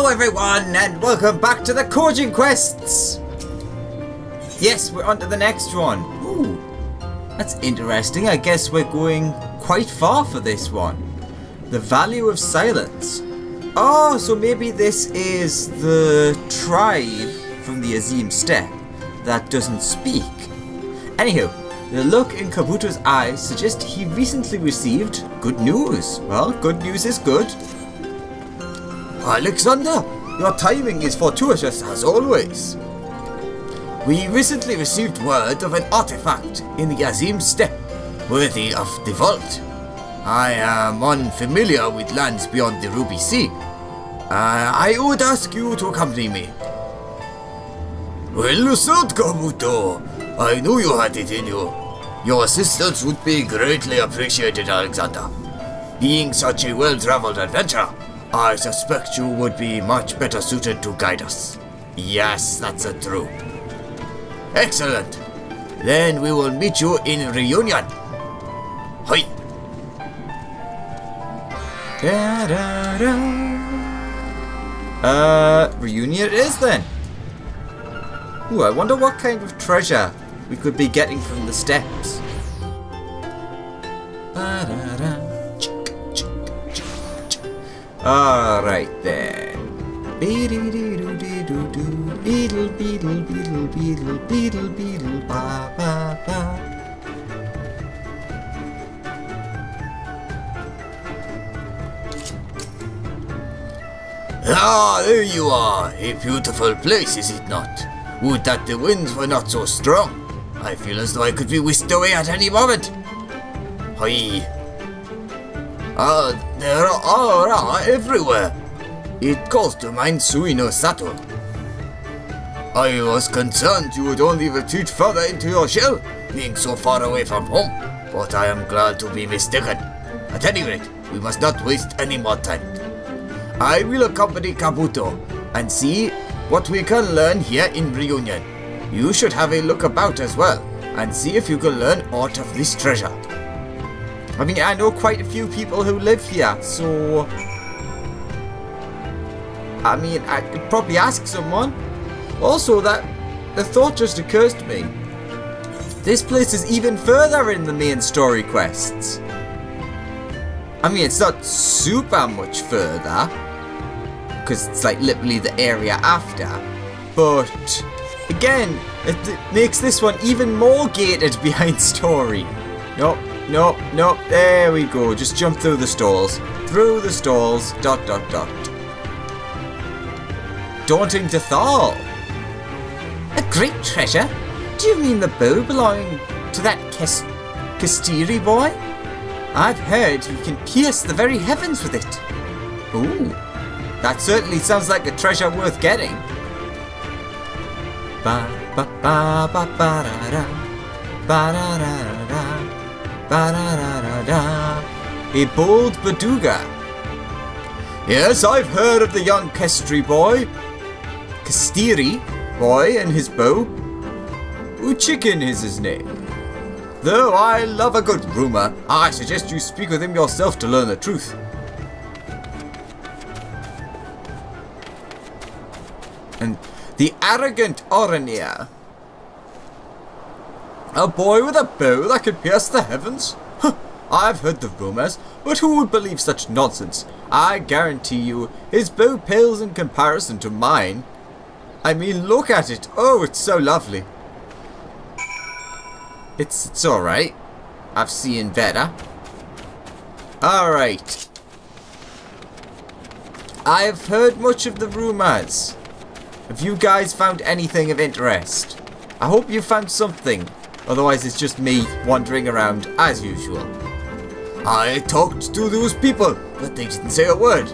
Hello everyone, and welcome back to the Kojin quests! Yes, we're on to the next one. Ooh, that's interesting. I guess we're going quite far for this one. The value of silence. Oh, so maybe this is the tribe from the Azim Steppe that doesn't speak. Anywho, the look in Kabuto's eyes suggests he recently received good news. Well, good news is good. Alexander, your timing is fortuitous as always. We recently received word of an artifact in the Azim Steppe, worthy of the vault. I am unfamiliar with lands beyond the Ruby Sea. I would ask you to accompany me. Well said, Kabuto. I knew you had it in you. Your assistance would be greatly appreciated, Alexander. Being such a well-traveled adventurer, I suspect you would be much better suited to guide us. Yes, that's true. Excellent. Then we will meet you in reunion. Hi. Reunion it is then. Ooh, I wonder what kind of treasure we could be getting from the steps. Alright then. Beedle beedle beedle beedle beedle beedle ba ba ba. Ah, there you are. A beautiful place, is it not? Would that the winds were not so strong. I feel as though I could be whisked away at any moment. Hi. There are everywhere. It calls to mind Suino Sato. I was concerned you would only retreat further into your shell, being so far away from home, but I am glad to be mistaken. At any rate, we must not waste any more time. I will accompany Kabuto and see what we can learn here in Reunion. You should have a look about as well, and see if you can learn aught of this treasure. I mean, I know quite a few people who live here, so... I mean, I could probably ask someone. Also, the thought just occurs to me. This place is even further in the main story quests. I mean, it's not super much further, because it's like literally the area after. But, again, it makes this one even more gated behind story. Nope. Nope, nope, there we go. Just jump through the stalls. Through the stalls, ... Daunting to Thal. A great treasure? Do you mean the bow belonging to that Kastiri boy? I've heard you can pierce the very heavens with it. Ooh, that certainly sounds like a treasure worth getting. Ba ba ba ba ba da da. Ba da da da da. Ba-da-da-da-da. A bold Baduga. Yes, I've heard of the young Kastiri boy and his bow. Uchikin is his name. Though I love a good rumor, I suggest you speak with him yourself to learn the truth. And the arrogant Orania. A boy with a bow that could pierce the heavens? Huh, I've heard the rumors, but who would believe such nonsense? I guarantee you, his bow pales in comparison to mine. I mean, look at it. Oh, it's so lovely. It's alright. I've seen better. Alright. I've heard much of the rumors. Have you guys found anything of interest? I hope you found something. Otherwise, it's just me wandering around as usual. I talked to those people, but they didn't say a word.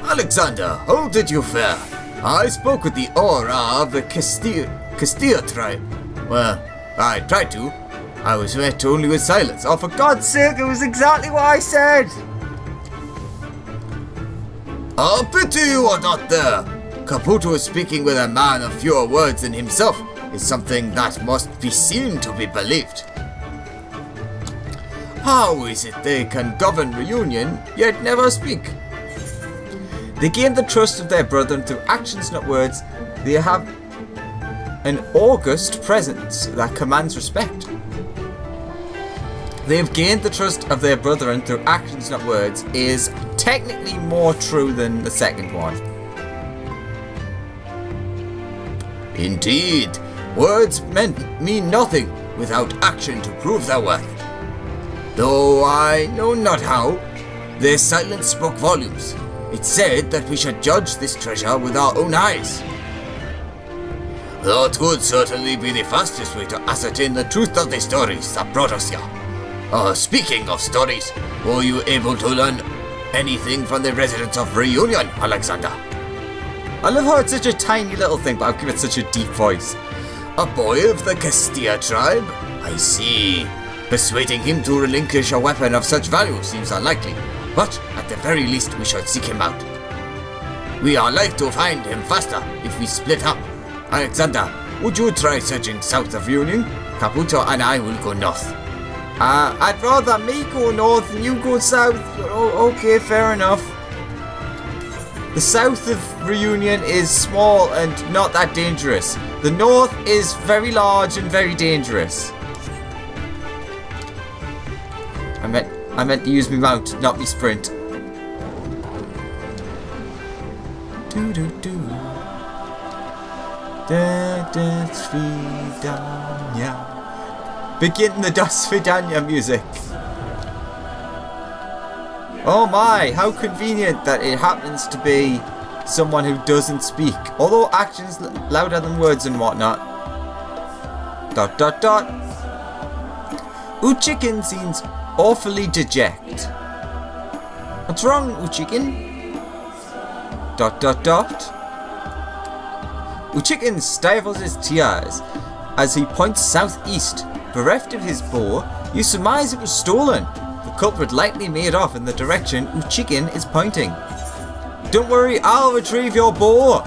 Alexander, how did you fare? I spoke with the aura of the Castilla tribe. Well, I tried to. I was met only with silence. Oh, for God's sake, it was exactly what I said! A pity you are not there. Kabuto is speaking with a man of fewer words than himself. Is something that must be seen to be believed. How is it they can govern Reunion, yet never speak? They gained the trust of their brethren through actions, not words. They have an august presence that commands respect. They have gained the trust of their brethren through actions, not words, is technically more true than the second one. Indeed, words mean nothing without action to prove their worth. Though I know not how, their silence spoke volumes. It said that we should judge this treasure with our own eyes. That would certainly be the fastest way to ascertain the truth of the stories that brought us here. Speaking of stories, were you able to learn anything from the residents of Reunion, Alexander? I love how it's such a tiny little thing, but I've given it such a deep voice. A boy of the Castilla tribe? I see. Persuading him to relinquish a weapon of such value seems unlikely, but at the very least we should seek him out. We are like to find him faster if we split up. Alexander, would you try searching south of Reunion? Caputo and I will go north. I'd rather me go north and you go south. Oh, okay, fair enough. The south of Reunion is small and not that dangerous. The north is very large and very dangerous. I meant to use my mount, not me sprint. Begin the Das Vidania music. Oh my, how convenient that it happens to be someone who doesn't speak. Although actions louder than words and whatnot. ... Uchikin seems awfully deject. What's wrong, Uchikin? ... Uchikin stifles his tears as he points southeast. Bereft of his bow, you surmise it was stolen. The culprit likely made off in the direction Uchikin is pointing. Don't worry, I'll retrieve your bow. ...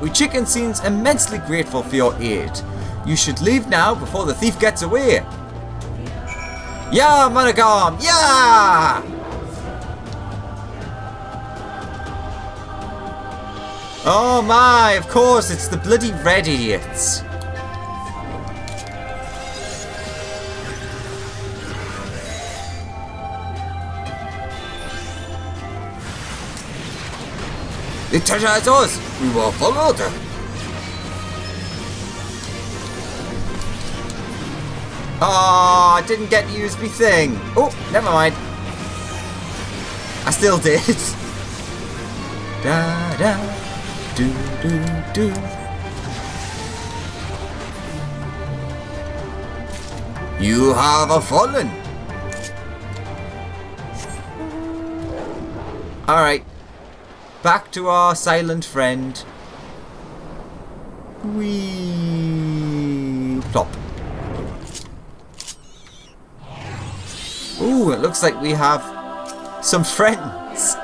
Uchikin seems immensely grateful for your aid. You should leave now before the thief gets away. Yeah, Managam, yeah! Oh my, of course, it's the bloody red idiots. The treasure is ours. We will follow them. Oh, I didn't get to use my thing. Oh, never mind. I still did. Da da do do do. You have fallen. Alright. Back to our silent friend. Wee plop. Ooh, it looks like we have some friends.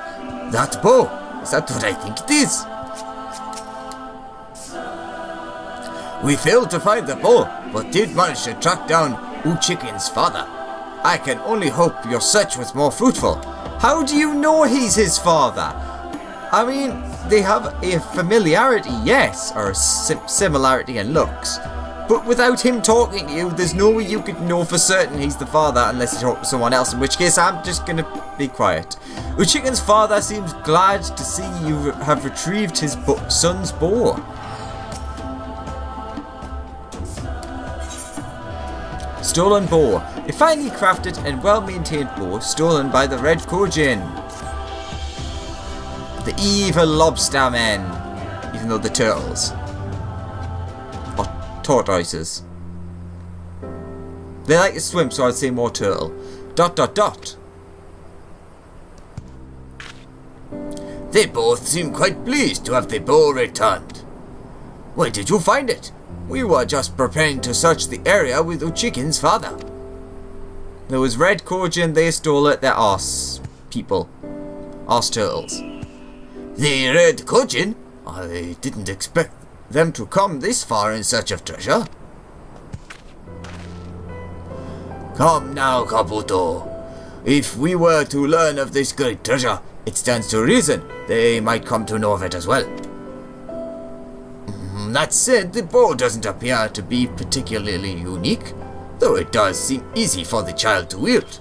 That bow, is that what I think it is? We failed to find the bow, but did manage to track down Uchikin's father. I can only hope your search was more fruitful. How do you know he's his father? I mean, they have a familiarity, yes, or a similarity in looks. But without him talking to you, there's no way you could know for certain he's the father unless you talk to someone else, in which case I'm just gonna be quiet. Uchikin's father seems glad to see you have retrieved his son's bow. Stolen bow. A finely crafted and well-maintained bow stolen by the Red Kojin. The evil lobster men. Even though they're turtles. Or tortoises. They like to swim, so I'd say more turtle. ... They both seem quite pleased to have the bow returned. Where did you find it? We were just preparing to search the area with Uchikin's father. There was Red Kojin, they stole it, they're arse people. Arse turtles. The Red Kojin? I didn't expect them to come this far in search of treasure. Come now, Kabuto. If we were to learn of this great treasure, it stands to reason they might come to know of it as well. That said, the bow doesn't appear to be particularly unique, though it does seem easy for the child to wield. ...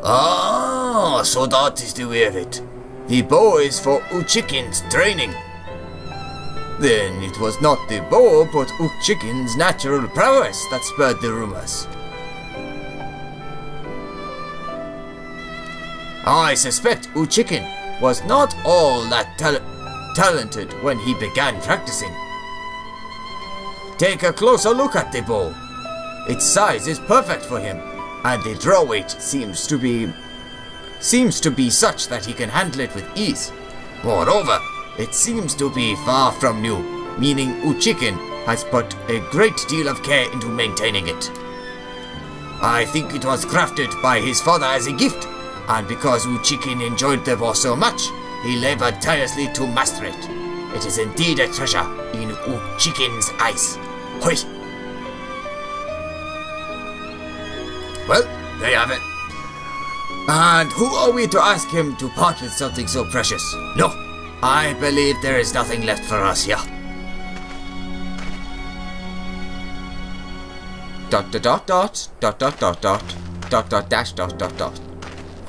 Ah, so that is the way of it. The bow is for Uchikin's training. Then it was not the bow, but Uchikin's natural prowess that spurred the rumors. I suspect Uchikin was not all that talented when he began practicing. Take a closer look at the bow. Its size is perfect for him, and the draw weight seems to be such that he can handle it with ease. Moreover, it seems to be far from new, meaning Uchikin has put a great deal of care into maintaining it. I think it was crafted by his father as a gift, and because Uchikin enjoyed the bow so much, he labored tirelessly to master it. It is indeed a treasure in Uchikin's eyes. Hoi! Well, there you have it. And who are we to ask him to part with something so precious? No, I believe there is nothing left for us here. ...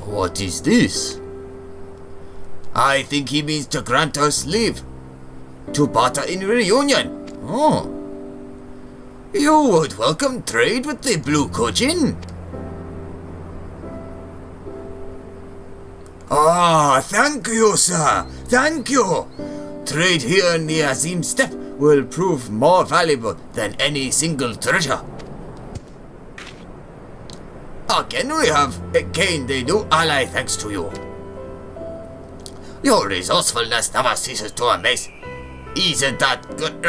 What is this? I think he means to grant us leave to barter in reunion. Oh. You would welcome trade with the Blue Kojin? Ah, thank you, sir. Thank you. Trade here in the Azim Steppe will prove more valuable than any single treasure. Again, we have gained a new ally thanks to you. Your resourcefulness never ceases to amaze. Isn't that good?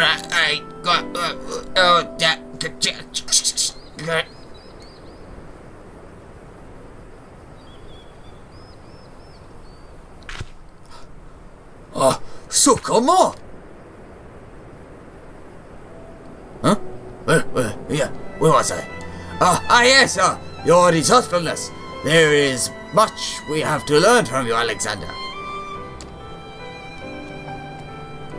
So come on. Huh? Yeah, where was I? Yes, your resourcefulness. There is much we have to learn from you, Alexander.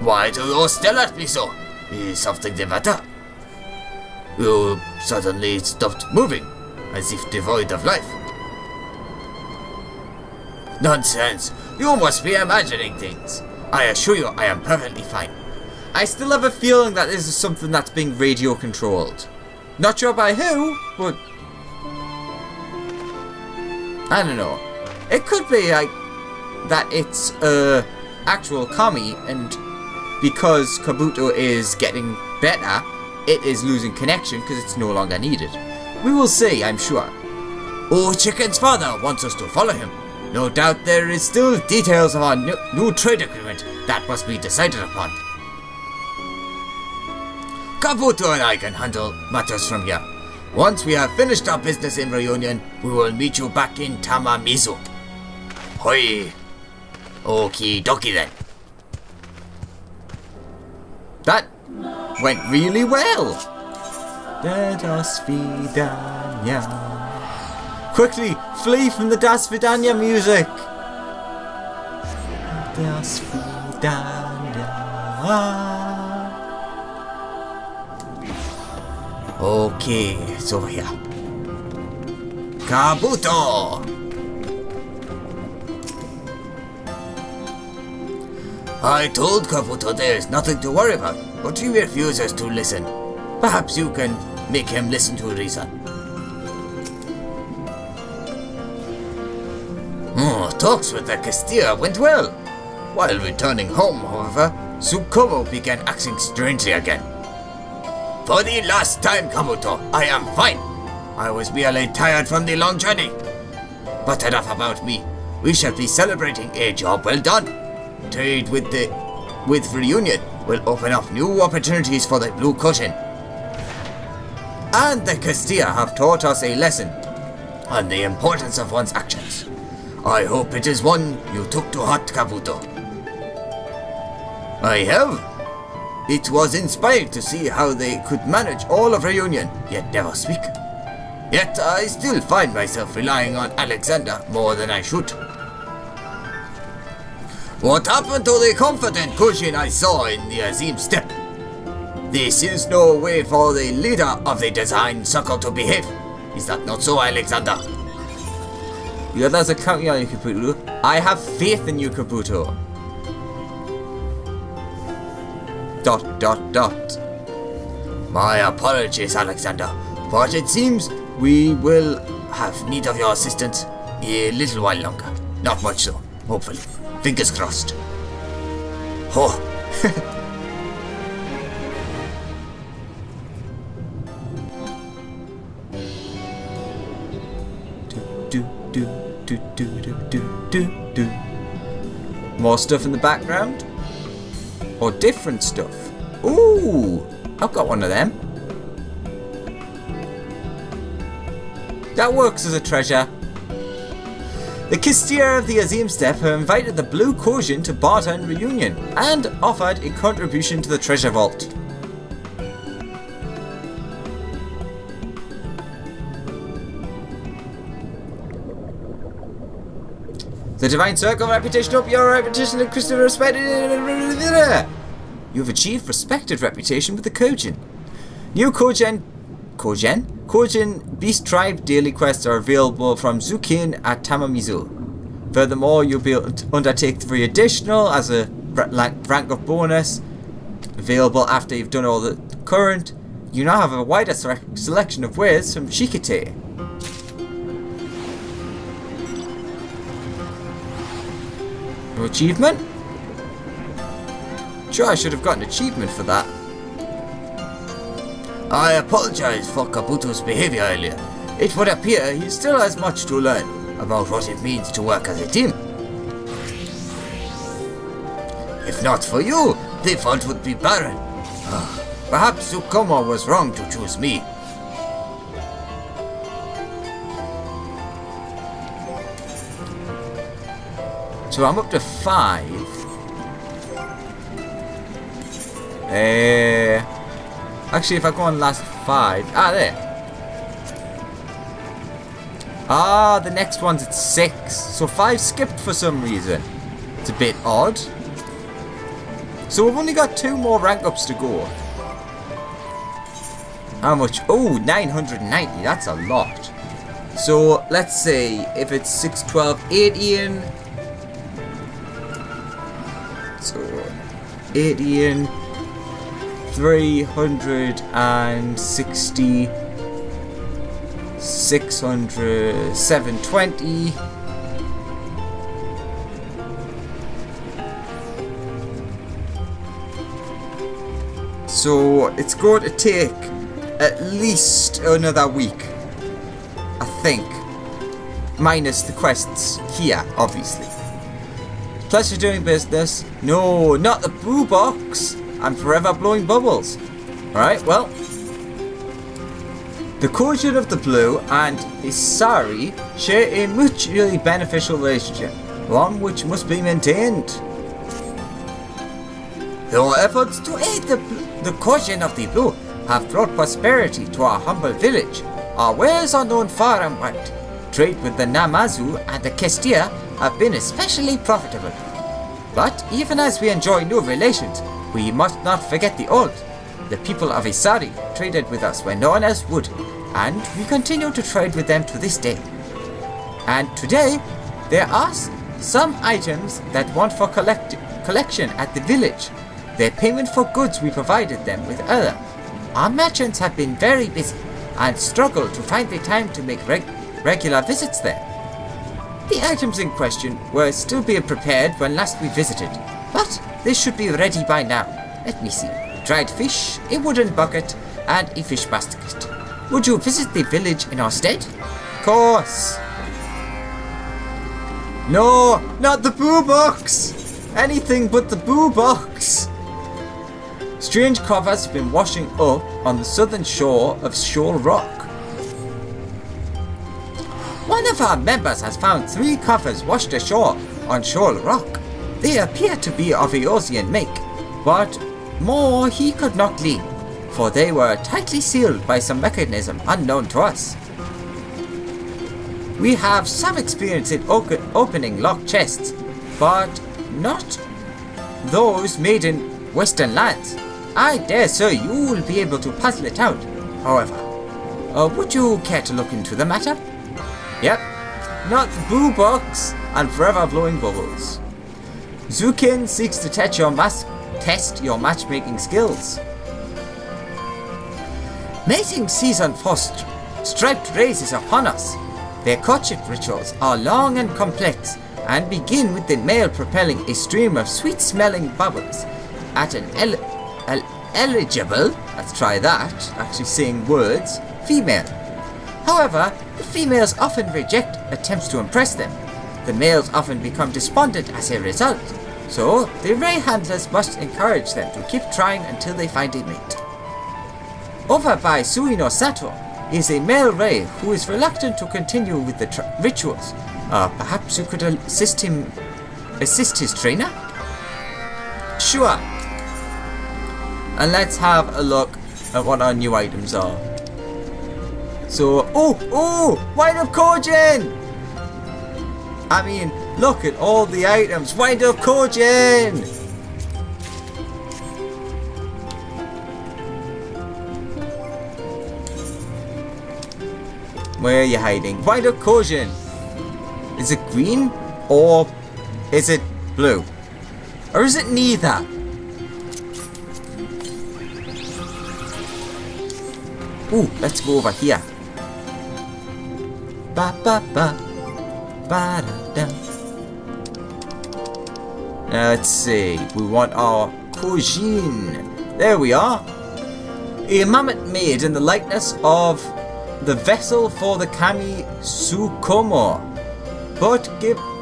Why do you stare at me so? Is something the matter? You suddenly stopped moving, as if devoid of life. Nonsense! You must be imagining things. I assure you I am perfectly fine. I still have a feeling that this is something that's being radio controlled. Not sure by who, but I don't know. It could be like that it's actual Kami, and because Kabuto is getting better, it is losing connection because it's no longer needed. We will see, I'm sure. Oh, Chicken's father wants us to follow him. No doubt there is still details of our new trade agreement that must be decided upon. Kabuto and I can handle matters from here. Once we have finished our business in Reunion, we will meet you back in Tamamizu. Hoi! Okie dokie then. That went really well. Let us Vidania. Quickly, flee from the Das Vidania music. Das Vidania. Okay, it's over here. Kabuto! I told Kabuto there is nothing to worry about, but he refuses to listen. Perhaps you can make him listen to reason. Talks with the Castilla went well. While returning home, however, Tsukumo began acting strangely again. For the last time, Kabuto, I am fine. I was merely tired from the long journey. But enough about me. We shall be celebrating a job well done. Trade with Reunion will open up new opportunities for the Blue Kojin. And the Castilla have taught us a lesson on the importance of one's actions. I hope it is one you took to heart, Kabuto. I have. It was inspired to see how they could manage all of Reunion, yet never speak. Yet I still find myself relying on Alexander more than I should. What happened to the confident Kojin I saw in the Azim step? This is no way for the leader of the design circle to behave. Is that not so, Alexander? The others are counting on you, Kabuto. I have faith in you, Kabuto. ... My apologies, Alexander, but it seems we will have need of your assistance a little while longer. Not much so, hopefully. Fingers crossed. Oh. More stuff in the background? Or different stuff? Ooh! I've got one of them. That works as a treasure. The Kistir of the Azim Step have invited the Blue Kojin to barter in Reunion and offered a contribution to the treasure vault. The Divine Circle reputation up, your reputation and Christopher respected. You have achieved respected reputation with the Kojin. New Kojin Beast Tribe daily quests are available from Zukin at Tamamizu. Furthermore, you'll be able to undertake 3 additional as a rank up bonus, available after you've done all the current. You now have a wider selection of wares from Shikite. No achievement? Sure, I should have got an achievement for that. I apologize for Kabuto's behavior earlier. It would appear he still has much to learn about what it means to work as a team. If not for you, the vault would be barren. Perhaps Tsukoma was wrong to choose me. So I'm up to 5. Actually, if I go on last 5, there. The next one's at 6. So 5 skipped for some reason. It's a bit odd. So we've only got 2 more rank ups to go. How much? Oh, 990. That's a lot. So let's say if it's 6, 12, 18. So 18. 360, 600, 720. So it's going to take at least another week, I think, minus the quests here, obviously. Pleasure doing business. No, not the boo box. I'm forever blowing bubbles. Alright, well. The Kojin of the Blue and Isari share a mutually beneficial relationship, one which must be maintained. Your efforts to aid the Kojin of the Blue have brought prosperity to our humble village. Our wares are known far and wide. Trade with the Namazu and the Kestia have been especially profitable. But even as we enjoy new relations, we must not forget the old. The people of Isari traded with us when no one else would, and we continue to trade with them to this day. And today, there are some items that want for collection at the village. Their payment for goods we provided them with other. Our merchants have been very busy and struggle to find the time to make regular visits there. The items in question were still being prepared when last we visited, but they should be ready by now. Let me see. Dried fish, a wooden bucket, and a fish basket. Would you visit the village in our stead? Of course. No, not the boo box. Anything but the boo box. Strange covers have been washing up on the southern shore of Shoal Rock. One of our members has found 3 coffers washed ashore on Shoal Rock. They appear to be of Eosian make, but more he could not glean, for they were tightly sealed by some mechanism unknown to us. We have some experience in opening locked chests, but not those made in Western lands. I dare say you will be able to puzzle it out. However, would you care to look into the matter? Yep, not boo box and forever blowing bubbles. Zukin seeks to test your matchmaking skills. Mating season for striped rays is upon us. Their courtship rituals are long and complex, and begin with the male propelling a stream of sweet-smelling bubbles at an eligible, let's try that, actually saying words, female. However, the females often reject attempts to impress them. The males often become despondent as a result, so the ray handlers must encourage them to keep trying until they find a mate. Over by Suino Sato is a male ray who is reluctant to continue with the rituals. Perhaps you could assist his trainer? Sure. And let's have a look at what our new items are. So, Wind Up Kojin! I mean, look at all the items. Wind Up Kojin! Where are you hiding? Wind Up Kojin! Is it green or is it blue? Or is it neither? Ooh, let's go over here. Ba ba ba ba da da. Now let's see. We want our Kojin. There we are. A mammoth made in the likeness of the vessel for the kami Tsukumo, but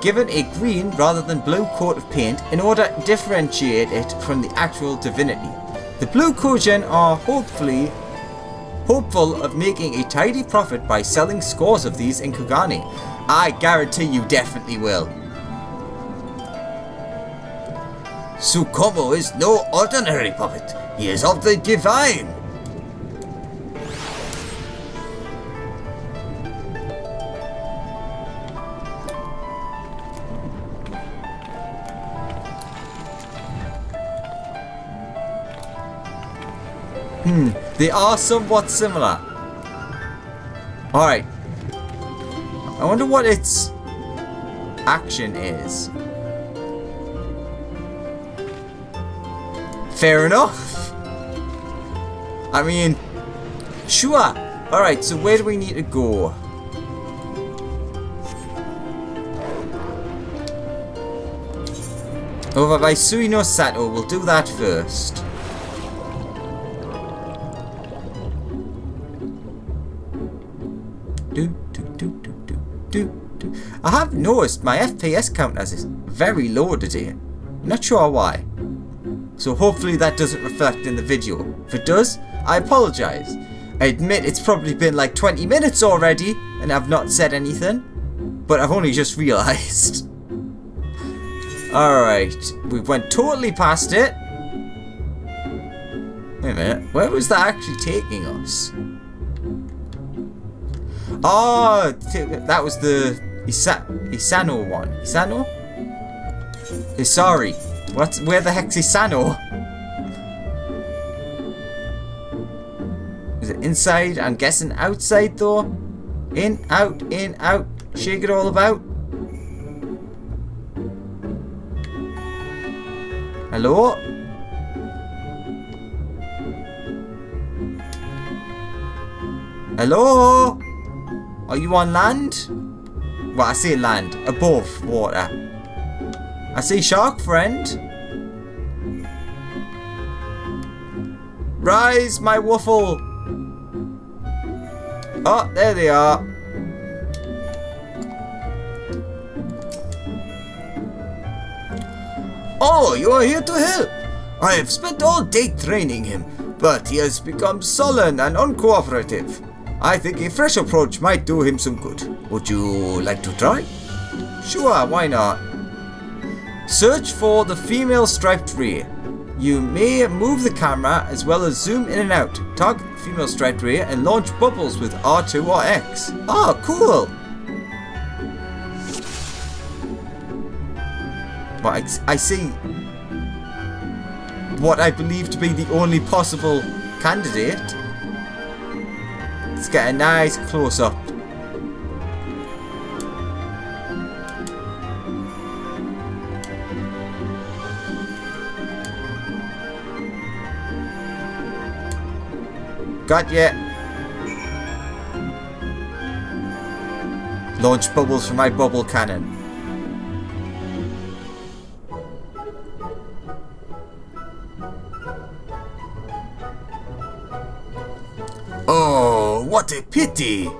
given a green rather than blue coat of paint in order to differentiate it from the actual divinity. The blue Kojin are hopeful of making a tidy profit by selling scores of these in Kogani. I guarantee you definitely will. Tsukumo is no ordinary puppet. He is of the divine. They are somewhat similar. Alright. I wonder what its action is. Fair enough. I mean, sure. Alright, so where do we need to go? Over by Suino Sato, we'll do that first. I have noticed my FPS count is very low today. Not sure why. So hopefully that doesn't reflect in the video. If it does, I apologise. I admit it's probably been like 20 minutes already and I've not said anything. But I've only just realised. Alright, we went totally past it. Wait a minute, where was that actually taking us? Oh, that was the Isano one. Isano? Sorry. Where the heck's Isano? Is it inside? I'm guessing outside though. In, out, shake it all about. Hello? Hello? Are you on land? Well, I say land. Above water. I see shark friend. Rise, my waffle. Oh, there they are. Oh, you are here to help. I have spent all day training him, but he has become sullen and uncooperative. I think a fresh approach might do him some good. Would you like to try? Sure, why not? Search for the female striped ray. You may move the camera as well as zoom in and out. Target the female striped rhea and launch bubbles with R2 or X. Oh, cool! Well, I see what I believe to be the only possible candidate. Let's get a nice close-up. Got ya. Launch bubbles from my bubble cannon. Oh, what a pity!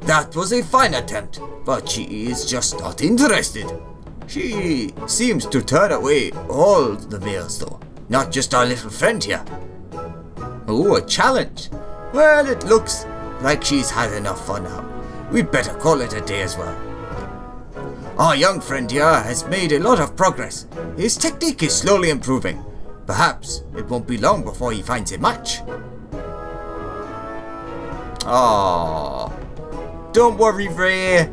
That was a fine attempt, but she is just not interested. She seems to turn away all the males though, not just our little friend here. Oh, a challenge. Well, it looks like she's had enough fun now. We'd better call it a day as well. Our young friend here has made a lot of progress. His technique is slowly improving. Perhaps it won't be long before he finds a match. Oh, don't worry, Ray.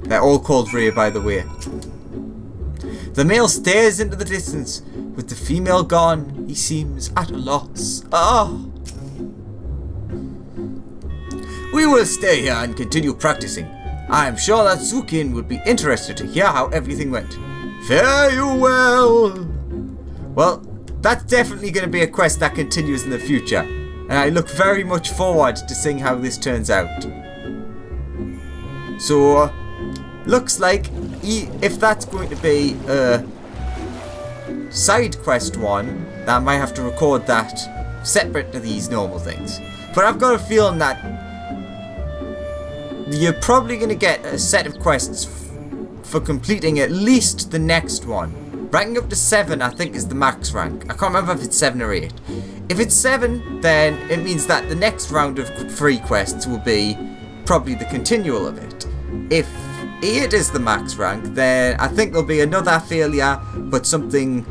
They're all called Ray, by the way. The male stares into the distance. With the female gone, he seems at a loss. Oh. We will stay here and continue practicing. I am sure that Zukin would be interested to hear how everything went. Fare you well. Well, that's definitely going to be a quest that continues in the future. And I look very much forward to seeing how this turns out. So, looks like if that's going to be a side quest one, then I might have to record that separate to these normal things. But I've got a feeling that you're probably going to get a set of quests for completing at least the next one. Ranking up to 7 I think is the max rank. I can't remember if it's 7 or 8. If it's 7, then it means that the next round of free quests will be probably the continual of it. If 8 is the max rank, then I think there'll be another failure, but something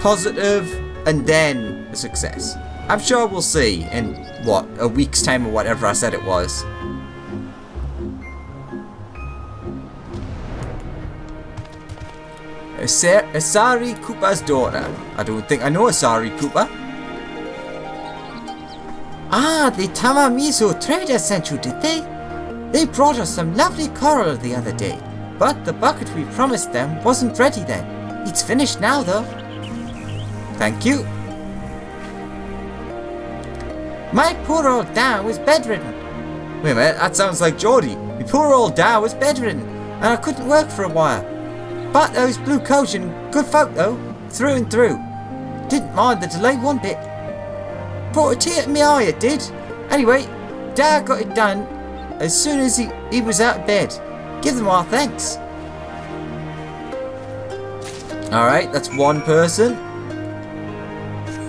positive, and then a success. I'm sure we'll see in, what, a week's time or whatever I said it was. Asari Koopa's daughter. I don't think I know Asari Koopa. Ah, the Tamamizo traders sent you, did they? They brought us some lovely coral the other day, but the bucket we promised them wasn't ready then. It's finished now though. Thank you. My poor old Da was bedridden. Wait a minute, that sounds like Geordie. My poor old Da was bedridden, and I couldn't work for a while. But those blue Kojin, good folk though, through and through. Didn't mind the delay one bit. Brought a tear to my eye, it did. Anyway, Da got it done as soon as he was out of bed. Give them our thanks. Alright, that's one person.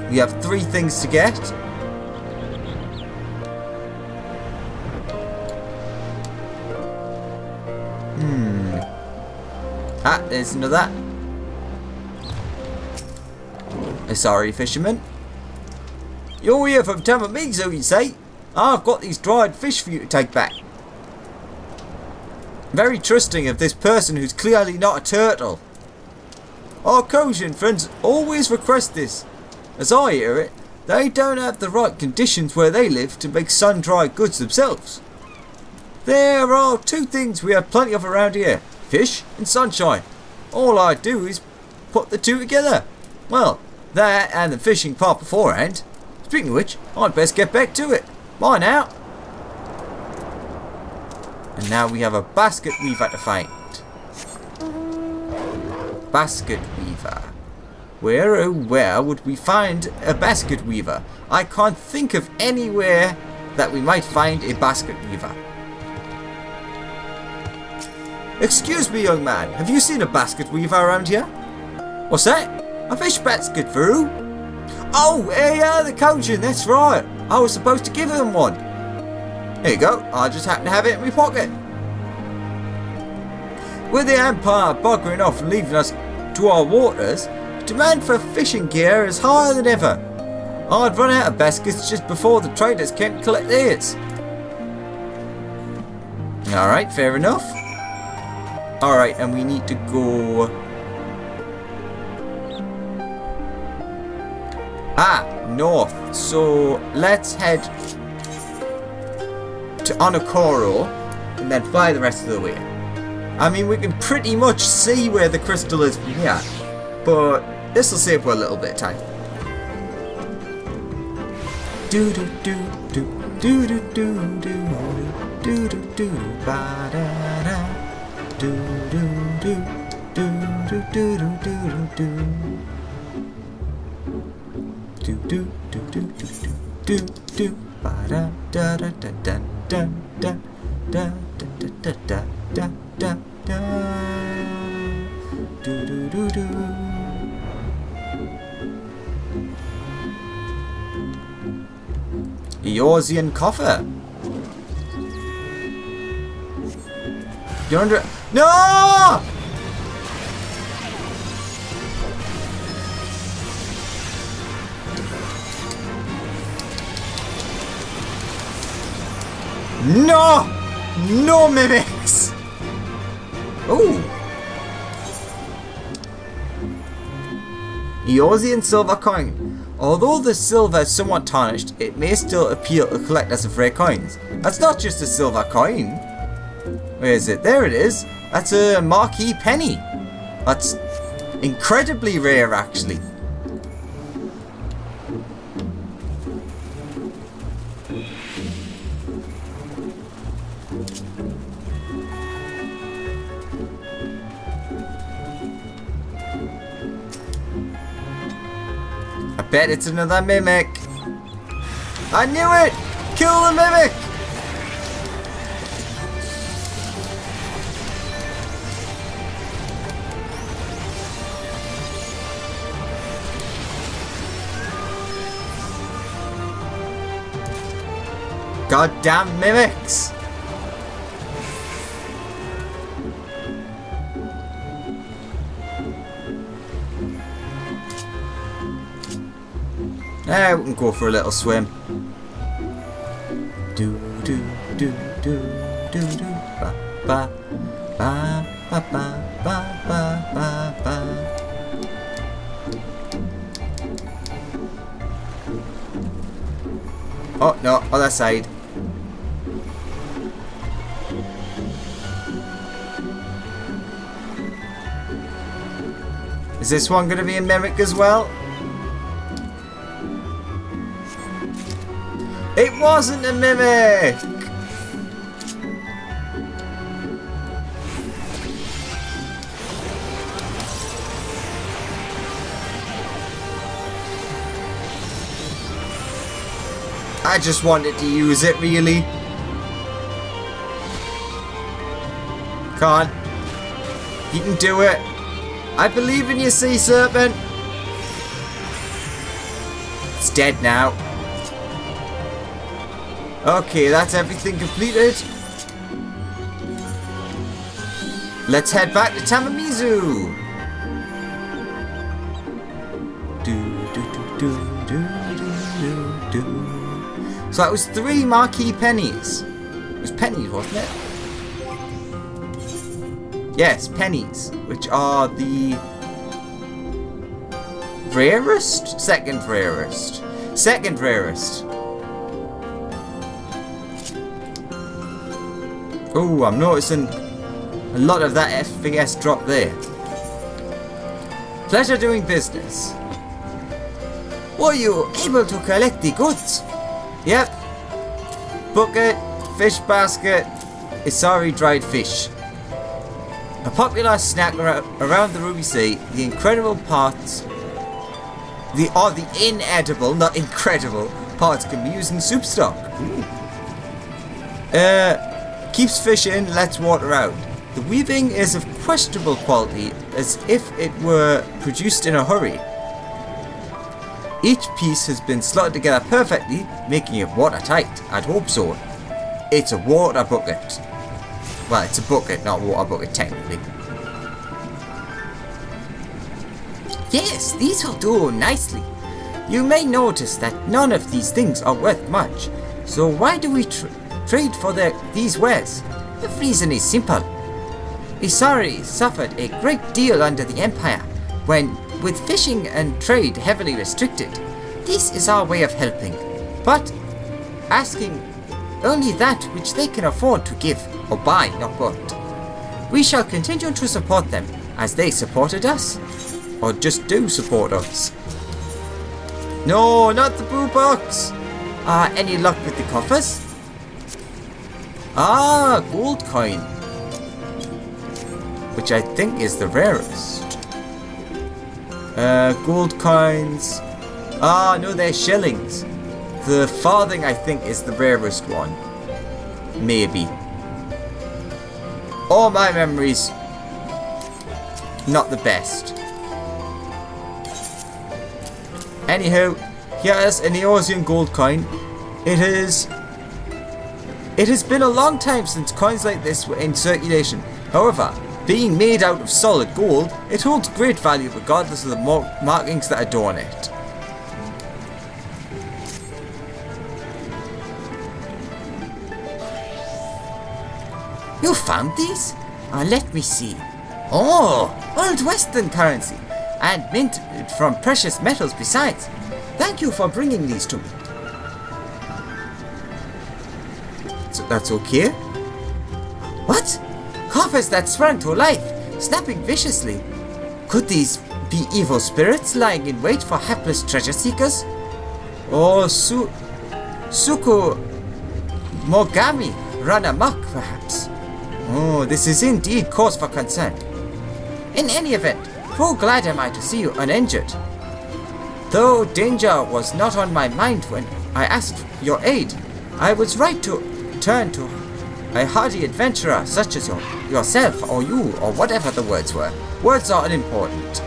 We have 3 things to get. Ah, there's another. Sorry, fisherman. You're here from Tamamizo, you say? I've got these dried fish for you to take back. Very trusting of this person who's clearly not a turtle. Our Kojin friends always request this. As I hear it, they don't have the right conditions where they live to make sun-dried goods themselves. There are 2 things we have plenty of around here. Fish and sunshine. All I do is put the 2 together. Well, that and the fishing part beforehand. Speaking of which, I'd best get back to it. Bye now. And now we have a basket weaver to find. Basket weaver. Where oh where would we find a basket weaver? I can't think of anywhere that we might find a basket weaver. Excuse me, young man, have you seen a basket weaver around here? What's that? A fish basket for who? Oh, yeah, the Kojin, that's right. I was supposed to give him one. Here you go, I just happen to have it in my pocket. With the Empire buggering off and leaving us to our waters, demand for fishing gear is higher than ever. I'd run out of baskets just before the traders came to collect theirs. Alright, fair enough. Alright, and we need to go... north. So, let's head to Onokoro and then fly the rest of the way. I mean, we can pretty much see where the crystal is from here, but this will save for a little bit of time. Do do do do do do do do do do ba da da do do do do do do do do do do do do do do do ba da da da da da da da da da da da da da do do do do. Eorzean coffer. You're under. No! No! No mimics! Ooh! Eorzean silver coin. Although the silver is somewhat tarnished, it may still appeal to collectors of rare coins. That's not just a silver coin. Where is it? There it is. That's a marquee penny. That's incredibly rare, actually. I bet it's another mimic. I knew it! Kill the mimic! Goddamn mimics! We can go for a little swim. Do do do do do do ba ba ba ba ba ba ba ba. Oh no, other side. Is this one gonna be a mimic as well? It wasn't a mimic! I just wanted to use it, really. Come on. You can do it. I believe in you, sea serpent. It's dead now. Okay, that's everything completed. Let's head back to Tamamizu. So that was 3 marquee pennies. It was pennies, wasn't it? Yes, pennies, which are the rarest? Second rarest. Second rarest. Oh, I'm noticing a lot of that FPS drop there. Pleasure doing business. Were you able to collect the goods? Yep. Bucket, fish basket, Isari dried fish. A popular snack around the Ruby Sea, the incredible parts... the inedible, not incredible, parts can be used in soup stock. Keeps fish in, lets water out. The weaving is of questionable quality, as if it were produced in a hurry. Each piece has been slotted together perfectly, making it watertight. I'd hope so. It's a water bucket. Well, it's a bucket, not a water bucket, technically. Yes, these will do nicely. You may notice that none of these things are worth much, so why do we trade for these wares? The reason is simple. Isari suffered a great deal under the Empire, when, with fishing and trade heavily restricted. This is our way of helping, but asking only that which they can afford to give or buy, not both. We shall continue to support them as they supported us, or just do support us. No, not the boo box! Any luck with the coffers? Gold coin. Which I think is the rarest. Gold coins. No, they're shillings. The farthing I think is the rarest one. Maybe. All my memories, not the best. Anywho, here's an Eosian gold coin. It has been a long time since coins like this were in circulation. However, being made out of solid gold, it holds great value regardless of the markings that adorn it. You found these? Let me see. Oh, old Western currency, and minted from precious metals besides. Thank you for bringing these to me. So that's okay? What? Coffers that sprang to life, snapping viciously. Could these be evil spirits lying in wait for hapless treasure seekers? Or Suku Mogami run amok, perhaps? Oh, this is indeed cause for concern. In any event, full glad am I to see you uninjured. Though danger was not on my mind when I asked your aid, I was right to turn to a hardy adventurer such as yourself or you or whatever the words were. Words are unimportant.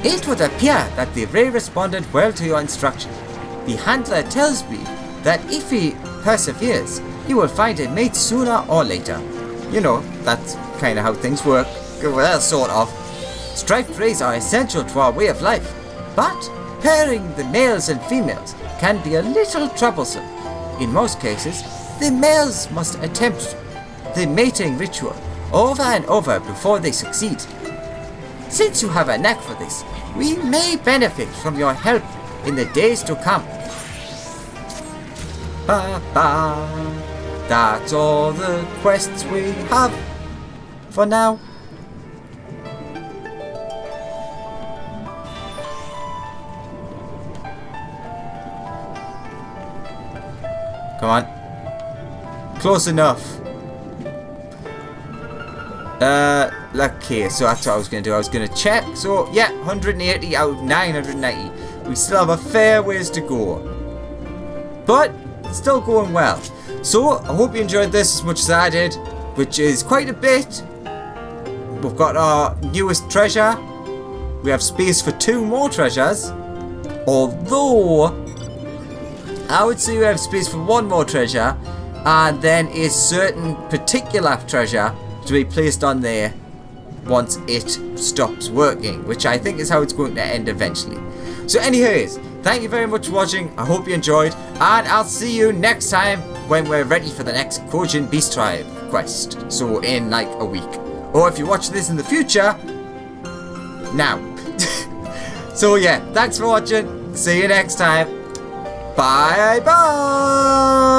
It would appear that the Ray responded well to your instruction. The handler tells me that if he perseveres, he will find a mate sooner or later. You know, that's kind of how things work. Well, sort of. Striped rays are essential to our way of life, but pairing the males and females can be a little troublesome. In most cases, the males must attempt the mating ritual over and over before they succeed. Since you have a knack for this, we may benefit from your help in the days to come. That's all the quests we have for now. Come on. Close enough. Okay, so that's what I was going to do. I was going to check. So, yeah, 180 out of 990. We still have a fair ways to go. But, it's still going well. So, I hope you enjoyed this as much as I did, which is quite a bit. We've got our newest treasure. We have space for 2 more treasures. Although, I would say we have space for 1 more treasure, and then a certain particular treasure to be placed on there once it stops working, which I think is how it's going to end eventually. So anyways, thank you very much for watching. I hope you enjoyed, and I'll see you next time when we're ready for the next Kojin Beast Tribe quest. So in like a week. Or if you watch this in the future, now. So yeah, thanks for watching. See you next time. Bye bye.